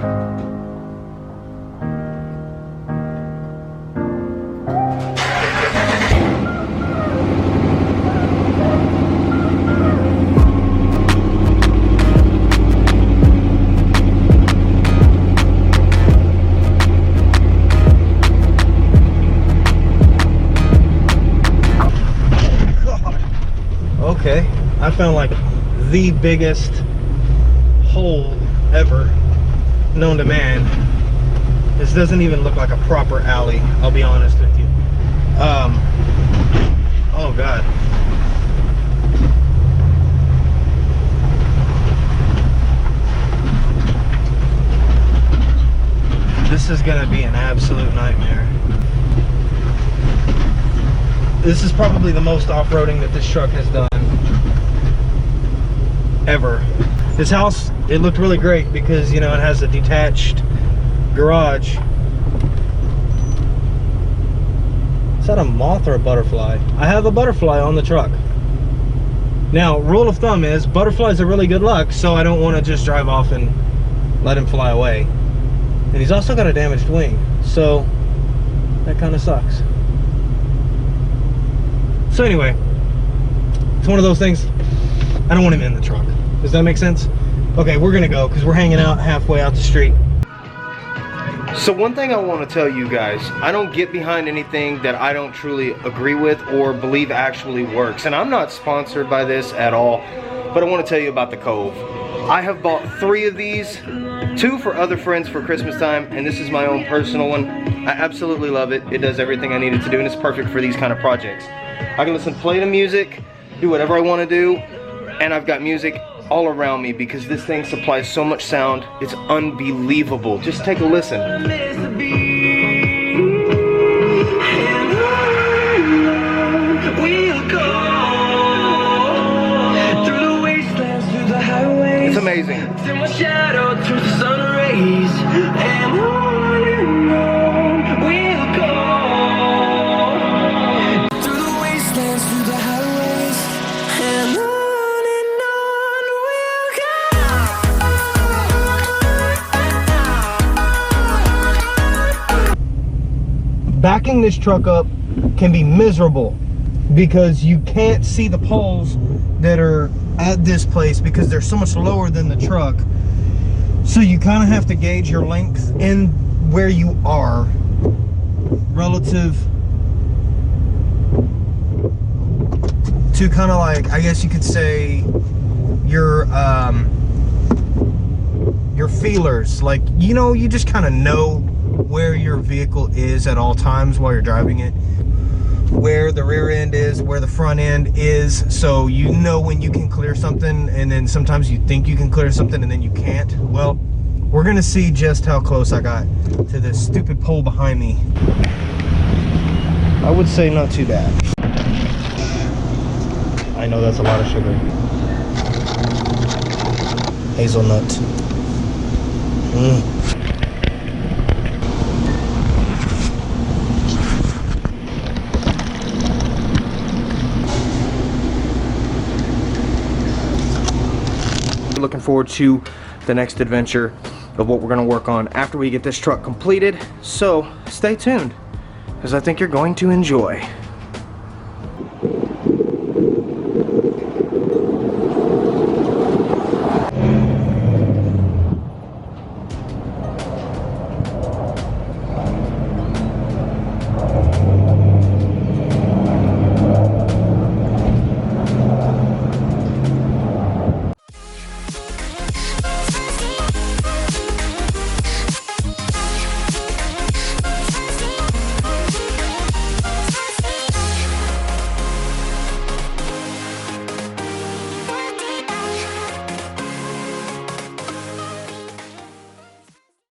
Okay, I found like the biggest hole ever known to man. This doesn't even look like a proper alley, I'll be honest with you. Oh God. This is gonna be an absolute nightmare. This is probably the most off-roading that this truck has done ever. This house, it looked really great because, you know, it has a detached garage. Is that a moth or a butterfly? I have a butterfly on the truck. Now, rule of thumb is butterflies are really good luck, so I don't want to just drive off and let him fly away. And he's also got a damaged wing, so that kind of sucks. So anyway, it's one of those things, I don't want him in the truck. Does that make sense? Okay, we're gonna go because we're hanging out halfway out the street. So one thing I want to tell you guys, I don't get behind anything that I don't truly agree with or believe actually works. And I'm not sponsored by this at all, but I want to tell you about the Cove. I have bought 3 of these, 2 for other friends for Christmas time, and this is my own personal one. I absolutely love it. It does everything I need it to do, and it's perfect for these kind of projects. I can play the music, do whatever I want to do, and I've got music all around me because this thing supplies so much sound. It's unbelievable. Just take a listen. It's amazing. Backing this truck up can be miserable because you can't see the poles that are at this place because they're so much lower than the truck. So you kind of have to gauge your length in where you are relative to kind of like, I guess you could say, your feelers. Like, you know, you just kind of know where your vehicle is at all times while you're driving it, where the rear end is, where the front end is, so you know when you can clear something, and then sometimes you think you can clear something and then you can't. Well, we're gonna see just how close I got to this stupid pole behind me. I would say not too bad. I know that's a lot of sugar. Hazelnut. Looking forward to the next adventure of what we're going to work on after we get this truck completed, so stay tuned because I think you're going to enjoy.